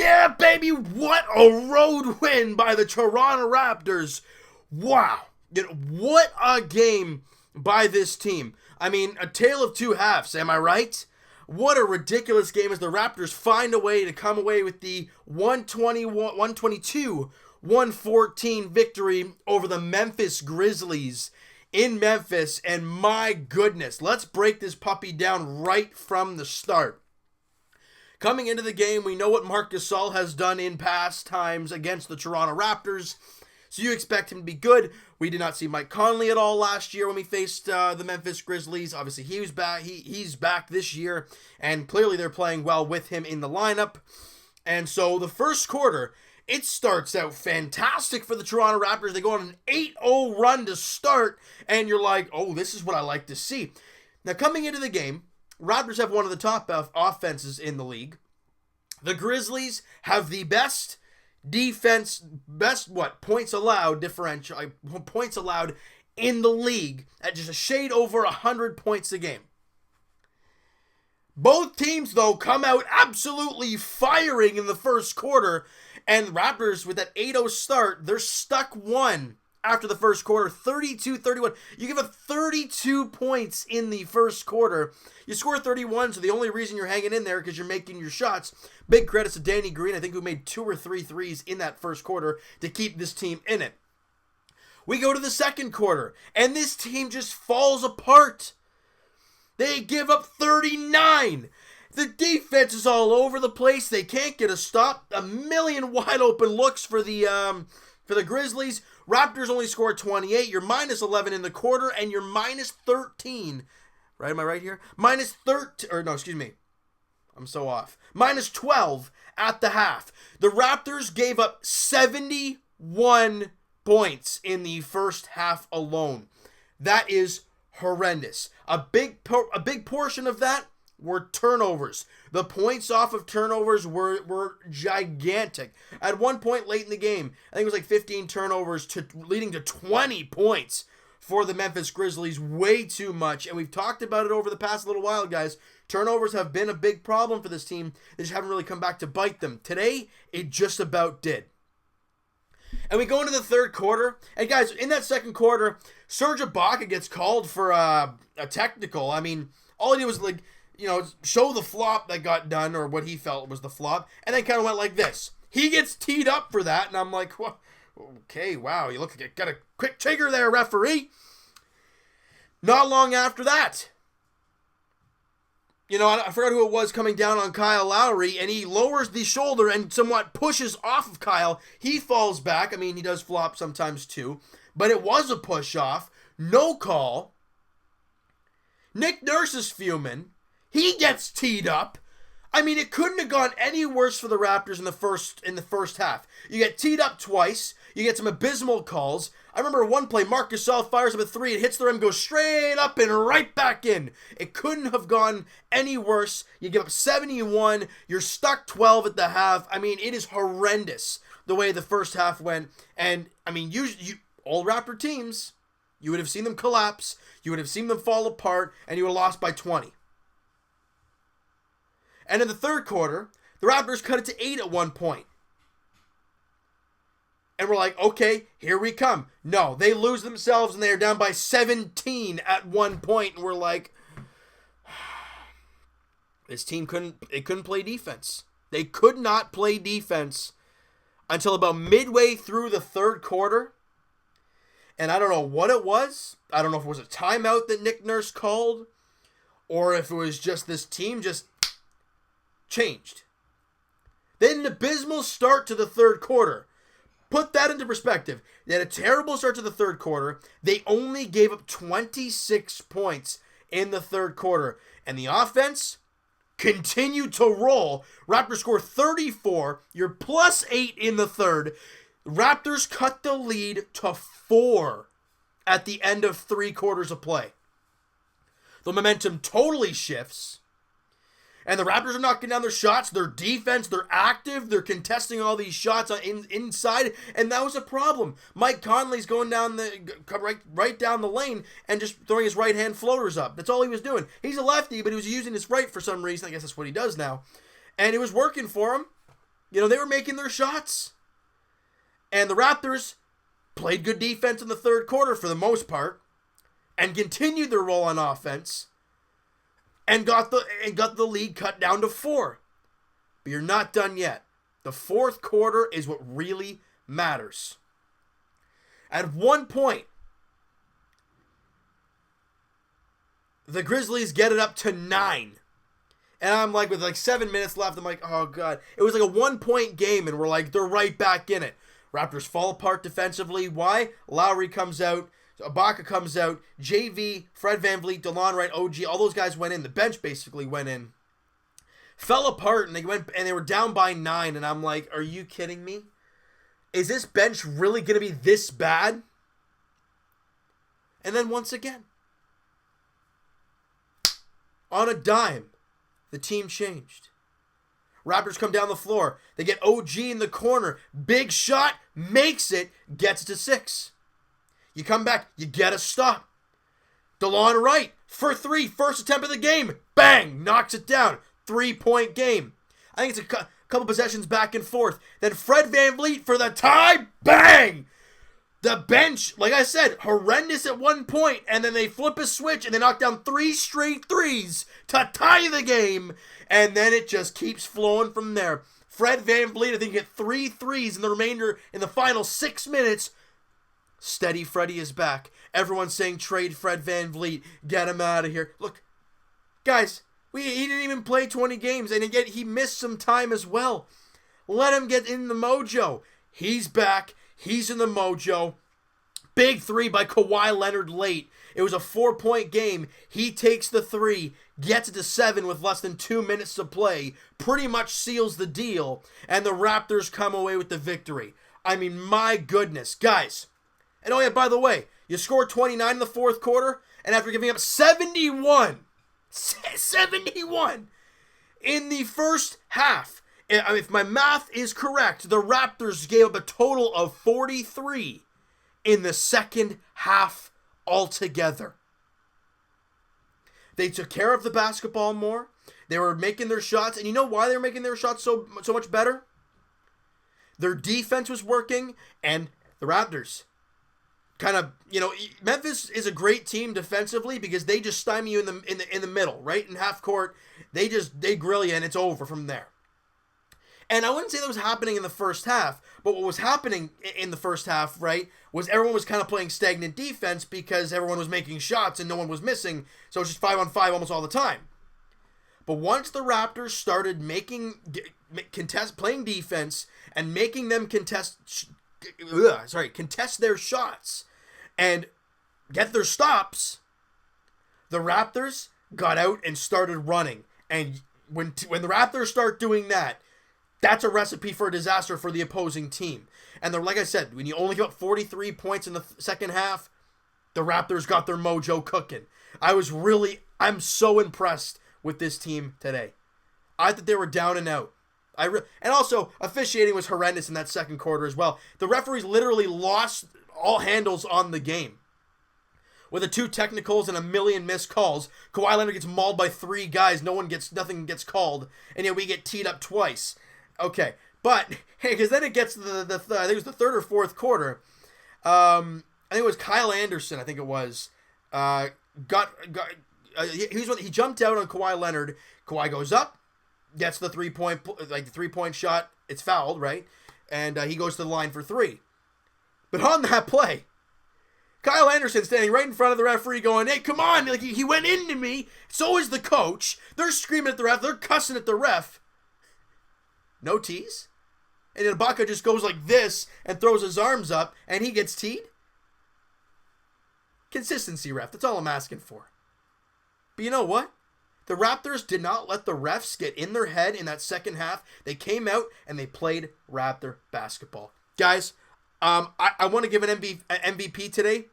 Yeah, baby, what a road win by the Toronto Raptors. Wow. What a game by this team. I mean, a tale of two halves, am I right? What a ridiculous game as the Raptors find a way to come away with the 122-114 victory over the Memphis Grizzlies in Memphis. And my goodness, let's break this puppy down right from the start. Coming into the game, we know what Marc Gasol has done in past times against the Toronto Raptors, so you expect him to be good. We did not see Mike Conley at all last year when we faced the Memphis Grizzlies. Obviously, he was back. He's back this year, and clearly they're playing well with him in the lineup. And so the first quarter, it starts out fantastic for the Toronto Raptors. They go on an 8-0 run to start, and you're like, oh, this is what I like to see. Now, coming into the game, Raptors have one of the top offenses in the league. The Grizzlies have the best defense, points allowed differential, points allowed in the league at just a shade over 100 points a game. Both teams, though, come out absolutely firing in the first quarter, and Raptors, with that 8-0 start, they're stuck one after the first quarter, 32-31. You give up 32 points in the first quarter. You score 31, so the only reason you're hanging in there because you're making your shots. Big credits to Danny Green, I think, who made 2 or 3 threes in that first quarter to keep this team in it. We go to the second quarter, and this team just falls apart. They give up 39. The defense is all over the place. They can't get a stop. A million wide open looks for the Grizzlies. Raptors only score 28. You're minus 11 in the quarter, and you're minus 13. Right? Am I right here? Minus 13. Or no, excuse me. I'm so off. Minus 12 at the half. The Raptors gave up 71 points in the first half alone. That is horrendous. A big portion of that were turnovers. The points off of turnovers were gigantic. At one point late in the game, I think it was like 15 turnovers leading to 20 points for the Memphis Grizzlies. Way too much. And we've talked about it over the past little while, guys. Turnovers have been a big problem for this team. They just haven't really come back to bite them. Today, it just about did. And we go into the third quarter. And guys, in that second quarter, Serge Ibaka gets called for a technical. I mean, all he did was show the flop that got done, or what he felt was the flop, and then kind of went like this. He gets teed up for that, and I'm like, well, okay, wow, you look like you got a quick trigger there, referee. Not long after that, I forgot who it was coming down on Kyle Lowry, and he lowers the shoulder and somewhat pushes off of Kyle. He falls back. I mean, he does flop sometimes too, but it was a push off. No call. Nick Nurse is fuming. He gets teed up. I mean, it couldn't have gone any worse for the Raptors in the first half. You get teed up twice. You get some abysmal calls. I remember one play, Marc Gasol fires up a 3, it hits the rim, goes straight up and right back in. It couldn't have gone any worse. You give up 71. You're stuck 12 at the half. I mean, it is horrendous the way the first half went. And, I mean, all Raptor teams, you would have seen them collapse. You would have seen them fall apart, and you would have lost by 20. And in the third quarter, the Raptors cut it to 8 at one point. And we're like, okay, here we come. No, they lose themselves and they are down by 17 at one point. And we're like, this team couldn't play defense. They could not play defense until about midway through the third quarter. And I don't know what it was. I don't know if it was a timeout that Nick Nurse called, or if it was just this team just changed. Then an abysmal start to the third quarter. Put that into perspective. They had a terrible start to the third quarter. They only gave up 26 points in the third quarter. And the offense continued to roll. Raptors score 34. You're plus 8 in the third. Raptors cut the lead to 4 at the end of 3 quarters of play. The momentum totally shifts. And the Raptors are knocking down their shots. Their defense, they're active. They're contesting all these shots inside. And that was a problem. Mike Conley's going down right down the lane and just throwing his right-hand floaters up. That's all he was doing. He's a lefty, but he was using his right for some reason. I guess that's what he does now. And it was working for him. They were making their shots. And the Raptors played good defense in the third quarter for the most part and continued their roll on offense and got the lead cut down to 4. But you're not done yet. The fourth quarter is what really matters. At one point, the Grizzlies get it up to 9. And I'm like, with 7 minutes left, I'm like, oh God. It was like a 1-point game, and we're like, they're right back in it. Raptors fall apart defensively. Why? Lowry comes out. Ibaka comes out. JV, Fred VanVleet, DeLon Wright, OG, all those guys went in. The bench basically went in. Fell apart, and they were down by 9. And I'm like, are you kidding me? Is this bench really going to be this bad? And then once again, on a dime, the team changed. Raptors come down the floor. They get OG in the corner. Big shot. Makes it. Gets to 6. You come back. You get a stop. DeLon Wright for 3. First attempt of the game. Bang. Knocks it down. 3-point game. I think it's a couple possessions back and forth. Then Fred VanVleet for the tie. Bang. The bench, like I said, horrendous at one point, and then they flip a switch and they knock down 3 straight threes to tie the game, and then it just keeps flowing from there. Fred VanVleet, I think, hit 3 threes in the final 6 minutes. Steady Freddie is back. Everyone's saying trade Fred VanVleet, get him out of here. Look, guys, he didn't even play 20 games, and again, he missed some time as well. Let him get in the mojo. He's back. He's in the mojo. Big 3 by Kawhi Leonard late. It was a 4-point game. He takes the 3, gets it to 7 with less than 2 minutes to play, pretty much seals the deal, and the Raptors come away with the victory. I mean, my goodness. Guys, and oh yeah, by the way, you scored 29 in the fourth quarter, and after giving up 71 in the first half, if my math is correct, the Raptors gave up a total of 43 in the second half altogether. They took care of the basketball more. They were making their shots. And you know why they were making their shots so much better? Their defense was working, and the Raptors kind of, Memphis is a great team defensively because they just stymie you in the middle, right? In half court, they grill you, and it's over from there. And I wouldn't say that was happening in the first half, but what was happening in the first half, right, was everyone was kind of playing stagnant defense because everyone was making shots and no one was missing, so it was just 5-on-5 almost all the time. But once the Raptors started playing defense and making them contest their shots and get their stops, the Raptors got out and started running. And when the Raptors start doing that, that's a recipe for a disaster for the opposing team. And like I said, when you only give up 43 points in the second half, the Raptors got their mojo cooking. I'm so impressed with this team today. I thought they were down and out. And also, officiating was horrendous in that second quarter as well. The referees literally lost all handles on the game. With the 2 technicals and a million missed calls, Kawhi Leonard gets mauled by 3 guys. Nothing gets called. And yet we get teed up twice. Okay, but hey, because then it gets to I think it was the third or fourth quarter. I think it was Kyle Anderson. I think it was. He jumped out on Kawhi Leonard. Kawhi goes up, gets the 3-point shot. It's fouled, right? And he goes to the line for 3. But on that play, Kyle Anderson standing right in front of the referee, going, "Hey, come on! Like he went into me." So is the coach. They're screaming at the ref. They're cussing at the ref. No tees? And then Ibaka just goes like this and throws his arms up and he gets teed? Consistency, ref. That's all I'm asking for. But you know what? The Raptors did not let the refs get in their head in that second half. They came out and they played Raptor basketball. Guys, I want to give an MVP today.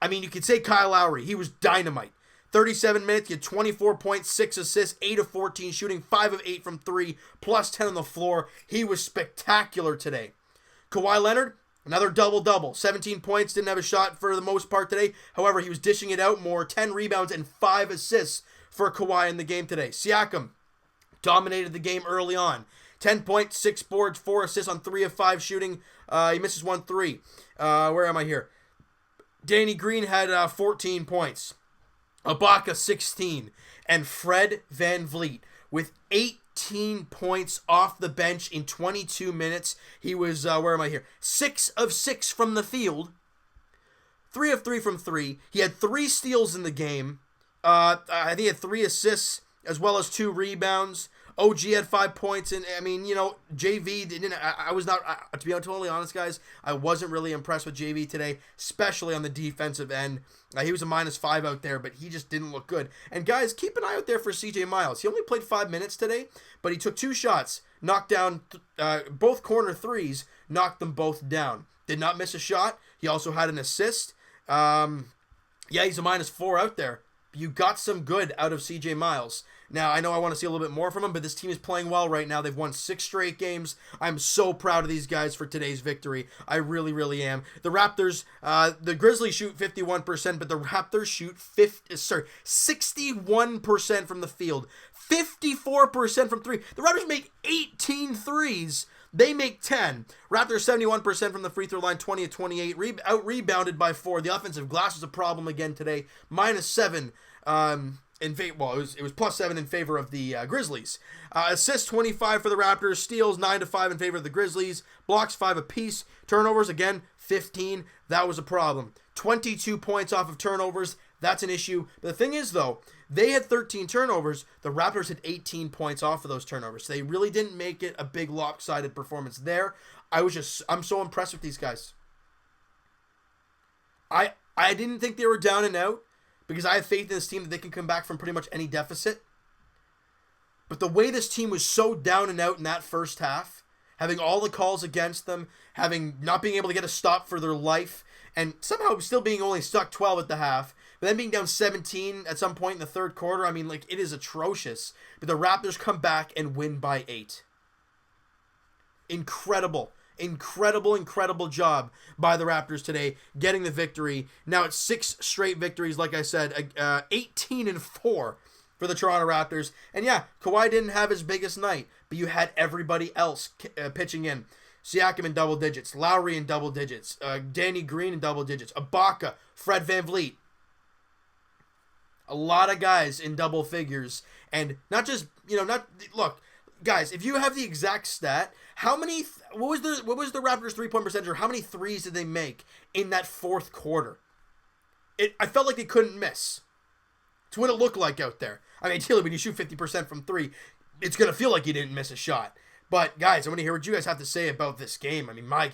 I mean, you could say Kyle Lowry. He was dynamite. 37 minutes, he had 24 points, 6 assists, 8 of 14 shooting, 5 of 8 from 3, plus 10 on the floor. He was spectacular today. Kawhi Leonard, another double-double. 17 points, didn't have a shot for the most part today. However, he was dishing it out more. 10 rebounds and 5 assists for Kawhi in the game today. Siakam, Dominated the game early on. 10 points, 6 boards, 4 assists on 3 of 5 shooting. He misses 1 3. Where am I here? Danny Green had 14 points. Ibaka 16. And Fred VanVleet with 18 points off the bench in 22 minutes. He was, where am I here? 6 of 6 from the field. 3 of 3 from 3. He had 3 steals in the game. I think he had 3 assists as well as 2 rebounds. OG had 5 points, and I mean, JV didn't. I was not, to be totally honest, guys. I wasn't really impressed with JV today, especially on the defensive end. He was a -5 out there, but he just didn't look good. And guys, keep an eye out there for CJ Miles. He only played 5 minutes today, but he took 2 shots, knocked down both corner threes, knocked them both down. Did not miss a shot. He also had an assist. Yeah, he's a -4 out there. You got some good out of CJ Miles. Now, I know I want to see a little bit more from him, but this team is playing well right now. They've won 6 straight games. I'm so proud of these guys for today's victory. I really, really am. The Raptors, the Grizzlies shoot 51%, but the Raptors shoot 61% from the field. 54% from 3. The Raptors make 18 threes. They make 10. Raptors 71% from the free throw line, 20 of 28. Out-rebounded by 4. The offensive glass was a problem again today. -7. It was +7 in favor of the Grizzlies. Assists 25 for the Raptors. Steals 9 to 5 in favor of the Grizzlies. Blocks 5 apiece. Turnovers again 15. That was a problem. 22 points off of turnovers. That's an issue. But the thing is, though, they had 13 turnovers. The Raptors had 18 points off of those turnovers. So they really didn't make it a big lopsided performance there. I'm so impressed with these guys. I didn't think they were down and out, because I have faith in this team that they can come back from pretty much any deficit. But the way this team was so down and out in that first half, having all the calls against them, not being able to get a stop for their life, and somehow still being only stuck 12 at the half, but then being down 17 at some point in the third quarter, I mean, it is atrocious. But the Raptors come back and win by 8. Incredible job by the Raptors today, getting the victory. Now it's 6 straight victories, like I said, 18-4 for the Toronto Raptors. And yeah, Kawhi didn't have his biggest night, but you had everybody else pitching in. Siakam in double digits, Lowry in double digits, Danny Green in double digits, Ibaka, Fred VanVleet. A lot of guys in double figures, and not just, look, guys, if you have the exact stat, what was the Raptors 3-point percentage, or how many threes did they make in that fourth quarter? I felt like they couldn't miss. It's what it looked like out there. I mean, when you shoot 50% from 3, it's going to feel like you didn't miss a shot. But, guys, I want to hear what you guys have to say about this game. I mean, Mike,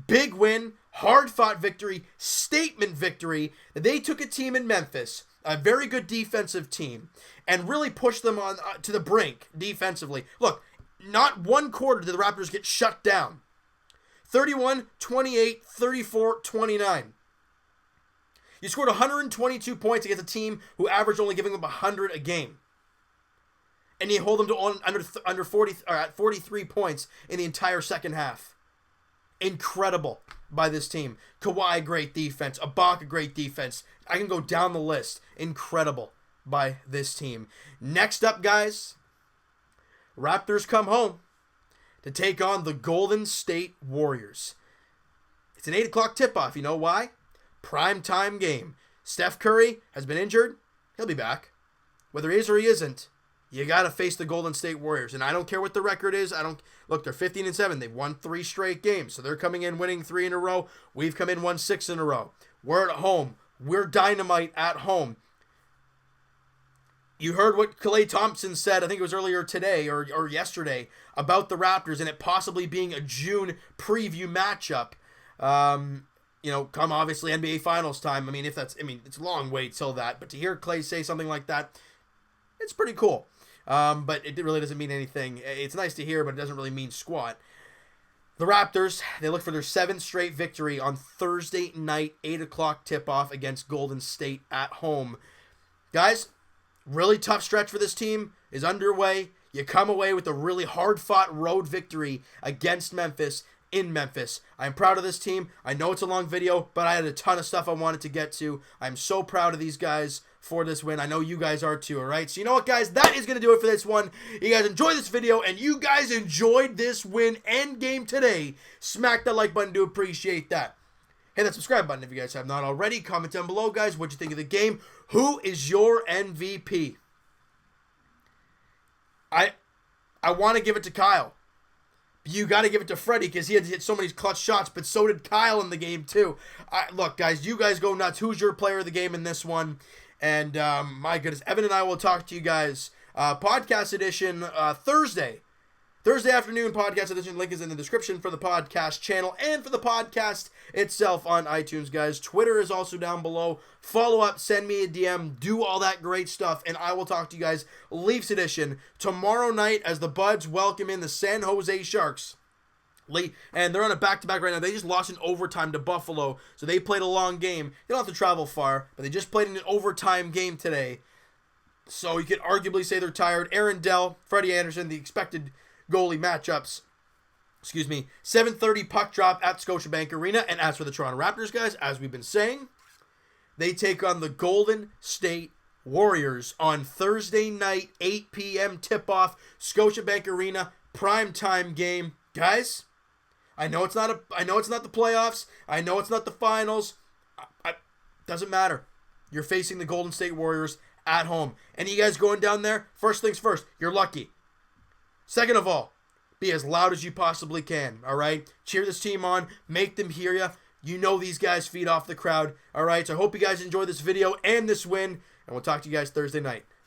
big win, hard-fought victory, statement victory. They took a team in Memphis, a very good defensive team, and really pushed them on to the brink defensively. Look, not one quarter did the Raptors get shut down. 31, 28, 34, 29. You scored 122 points against a team who averaged only giving them 100 a game. And you hold them to under 40 or at 43 points in the entire second half. Incredible by this team. Kawhi, great defense. Ibaka, great defense. I can go down the list. Incredible by this team. Next up, guys, Raptors come home to take on the Golden State Warriors. It's an 8 o'clock tip-off. You know why? Prime time game. Steph Curry has been injured. He'll be back. Whether he is or he isn't, you got to face the Golden State Warriors. And I don't care what the record is. Look, they're 15-7. They've won 3 straight games. So they're coming in winning 3 in a row. We've come in won 6 in a row. We're at home. We're dynamite at home. You heard what Klay Thompson said, I think it was earlier today or yesterday, about the Raptors and it possibly being a June preview matchup. Come obviously NBA Finals time. It's a long way till that. But to hear Klay say something like that, it's pretty cool. But it really doesn't mean anything. It's nice to hear, but it doesn't really mean squat. The Raptors, they look for their 7th straight victory on Thursday night, 8 o'clock tip-off against Golden State at home. Guys, really tough stretch for this team is underway. You come away with a really hard-fought road victory against Memphis. in Memphis. I'm proud of this team. I know it's a long video, but I had a ton of stuff I wanted to get to. I'm so proud of these guys for this win. I know you guys are too, all right? So you know what, guys? That is going to do it for this one. You guys enjoyed this video, and you guys enjoyed this win end game today. Smack that like button. Do appreciate that. Hit that subscribe button if you guys have not already. Comment down below, guys, what you think of the game. Who is your MVP? I want to give it to Kyle. You got to give it to Freddie because he had to hit so many clutch shots, but so did Kyle in the game too. Look, guys, you guys go nuts. Who's your player of the game in this one? And my goodness, Evan and I will talk to you guys. Podcast edition Thursday afternoon podcast edition. Link is in the description for the podcast channel and for the podcast itself on iTunes, guys. Twitter is also down below. Follow up, send me a DM, do all that great stuff, and I will talk to you guys Leafs edition tomorrow night as the Buds welcome in the San Jose Sharks. And they're on a back-to-back right now. They just lost in overtime to Buffalo, so they played a long game. They don't have to travel far, but they just played in an overtime game today. So you could arguably say they're tired. Aaron Dell, Freddie Anderson, the expected goalie matchups. 7:30 puck drop at Scotiabank Arena. And as for the Toronto Raptors, guys, as we've been saying, they take on the Golden State Warriors on Thursday night, 8 p.m. tip-off, Scotiabank Arena, primetime game. Guys, I know it's not the playoffs. I know it's not the finals. Doesn't matter. You're facing the Golden State Warriors at home. And you guys going down there, first things first, you're lucky. Second of all, be as loud as you possibly can, all right? Cheer this team on. Make them hear you. You know these guys feed off the crowd, all right? So I hope you guys enjoy this video and this win, and we'll talk to you guys Thursday night.